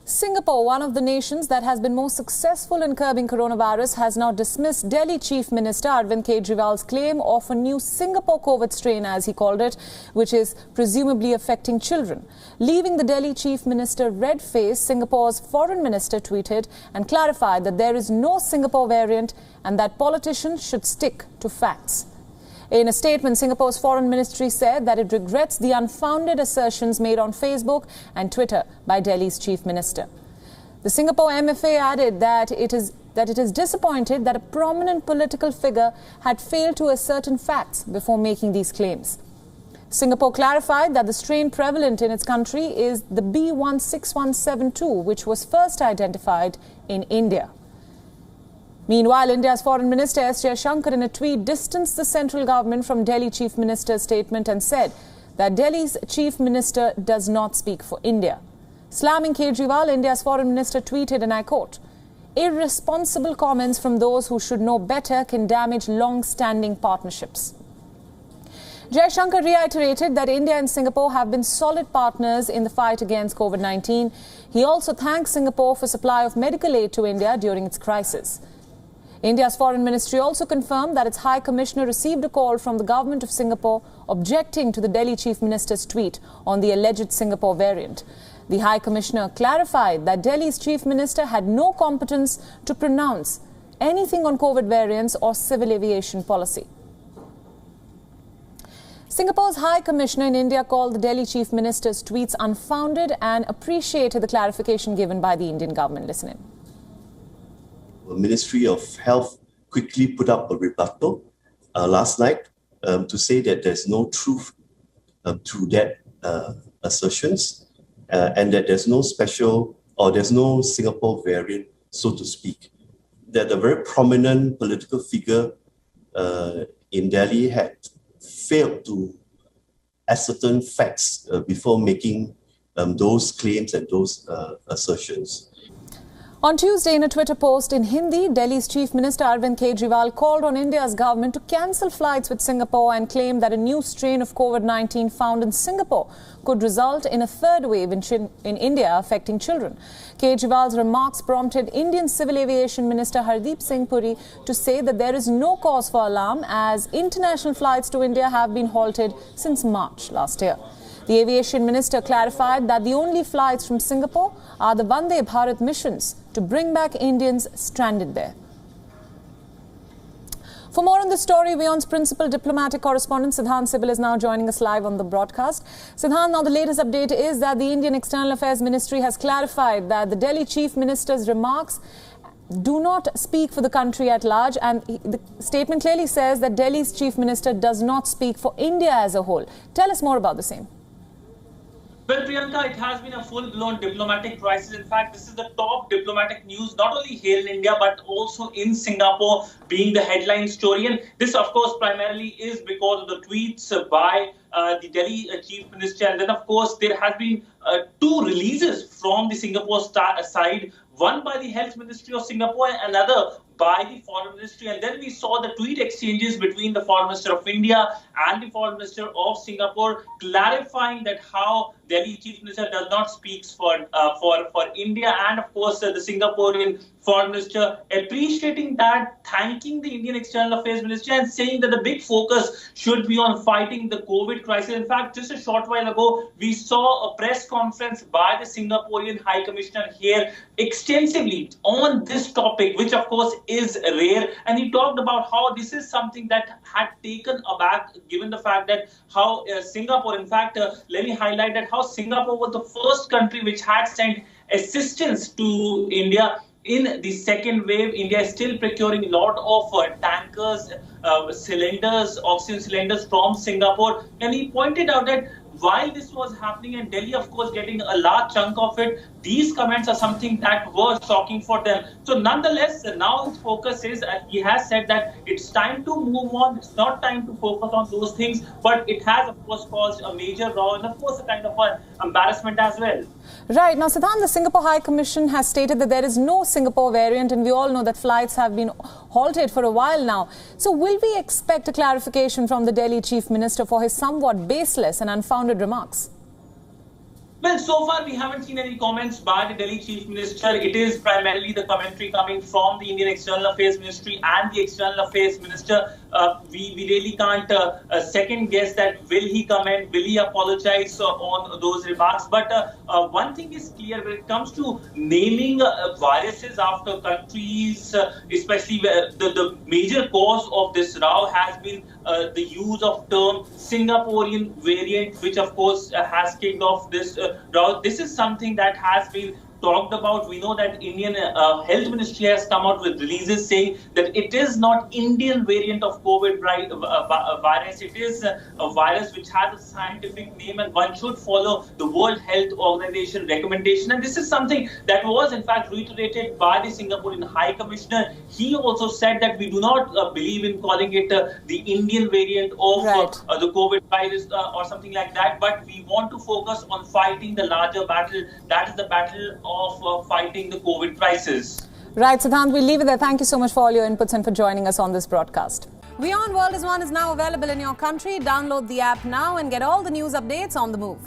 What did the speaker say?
Singapore, one of the nations that has been most successful in curbing coronavirus, has now dismissed Delhi Chief Minister Arvind Kejriwal's claim of a new Singapore COVID strain, as he called it, which is presumably affecting children. Leaving the Delhi Chief Minister red-faced, Singapore's foreign minister tweeted and clarified that there is no Singapore variant and that politicians should stick to facts. In a statement, Singapore's foreign ministry said that it regrets the unfounded assertions made on Facebook and Twitter by Delhi's chief minister. The Singapore MFA added that it is disappointed that a prominent political figure had failed to ascertain facts before making these claims. Singapore clarified that the strain prevalent in its country is the B.1.6172, which was first identified in India. Meanwhile, India's Foreign Minister S. Jaishankar in a tweet distanced the central government from Delhi Chief Minister's statement and said that Delhi's Chief Minister does not speak for India. Slamming Kejriwal, India's Foreign Minister tweeted, and I quote, "Irresponsible comments from those who should know better can damage long-standing partnerships." Jaishankar reiterated that India and Singapore have been solid partners in the fight against COVID-19. He also thanked Singapore for supply of medical aid to India during its crisis. India's foreign ministry also confirmed that its High Commissioner received a call from the government of Singapore objecting to the Delhi Chief Minister's tweet on the alleged Singapore variant. The High Commissioner clarified that Delhi's Chief Minister had no competence to pronounce anything on COVID variants or civil aviation policy. Singapore's High Commissioner in India called the Delhi Chief Minister's tweets unfounded and appreciated the clarification given by the Indian government. Listen in. The Ministry of Health quickly put up a rebuttal last night to say that there's no truth to that assertions and that there's no special or there's no Singapore variant, so to speak. That a very prominent political figure in Delhi had failed to ascertain facts before making those claims and those assertions. On Tuesday, in a Twitter post in Hindi, Delhi's Chief Minister Arvind Kejriwal called on India's government to cancel flights with Singapore and claimed that a new strain of COVID-19 found in Singapore could result in a third wave in India affecting children. Kejriwal's remarks prompted Indian Civil Aviation Minister Hardeep Singh Puri to say that there is no cause for alarm as international flights to India have been halted since March last year. The aviation minister clarified that the only flights from Singapore are the Vande Bharat missions to bring back Indians stranded there. For more on this story, WION's principal diplomatic correspondent Siddhant Sibil is now joining us live on the broadcast. Siddhant, now the latest update is that the Indian External Affairs Ministry has clarified that the Delhi Chief Minister's remarks do not speak for the country at large, and the statement clearly says that Delhi's Chief Minister does not speak for India as a whole. Tell us more about the same. Well, Priyanka, it has been a full-blown diplomatic crisis. In fact, this is the top diplomatic news, not only here in India, but also in Singapore, being the headline story. And this, of course, primarily is because of the tweets by the Delhi Chief Minister. And then, of course, there has been two releases from the Singapore side, one by the Health Ministry of Singapore and another by the Foreign Ministry. And then we saw the tweet exchanges between the Foreign Minister of India and the Foreign Minister of Singapore, clarifying that how Delhi Chief Minister does not speak for India, and of course the Singaporean Foreign Minister appreciating that, thanking the Indian External Affairs Ministry and saying that the big focus should be on fighting the COVID crisis. In fact, just a short while ago, we saw a press conference by the Singaporean High Commissioner here extensively on this topic, which of course is rare. And he talked about how this is something that had taken aback, given the fact that how Singapore, in fact, let me highlight that how Singapore was the first country which had sent assistance to India. In the second wave, India is still procuring a lot of tankers, cylinders, oxygen cylinders from Singapore. And he pointed out that while this was happening and Delhi, of course, getting a large chunk of it, these comments are something that were shocking for them. So nonetheless, now his focus is, he has said that it's time to move on. It's not time to focus on those things. But it has, of course, caused a major row and, of course, a kind of an embarrassment as well. Right. Now, Siddhant, the Singapore High Commission has stated that there is no Singapore variant, and we all know that flights have been halted for a while now. So will we expect a clarification from the Delhi Chief Minister for his somewhat baseless and unfounded remarks? Well, so far we haven't seen any comments by the Delhi Chief Minister. It is primarily the commentary coming from the Indian External Affairs Ministry and the External Affairs Minister. We really can't second guess that will he comment, will he apologize on those remarks. But one thing is clear when it comes to naming viruses after countries, especially where the major cause of this row has been the use of term Singaporean variant, which of course has kicked off this row. This is something that has been talked about. We know that Indian Health Ministry has come out with releases saying that it is not Indian variant of COVID virus. It is a virus which has a scientific name and one should follow the World Health Organization recommendation. And this is something that was in fact reiterated by the Singaporean High Commissioner. He also said that we do not believe in calling it the Indian variant of the COVID virus or something like that, but we want to focus on fighting the larger battle. That is the battle of fighting the COVID crisis. Right, Siddhant, we'll leave it there. Thank you so much for all your inputs and for joining us on this broadcast. WION World is now available in your country. Download the app now and get all the news updates on the move.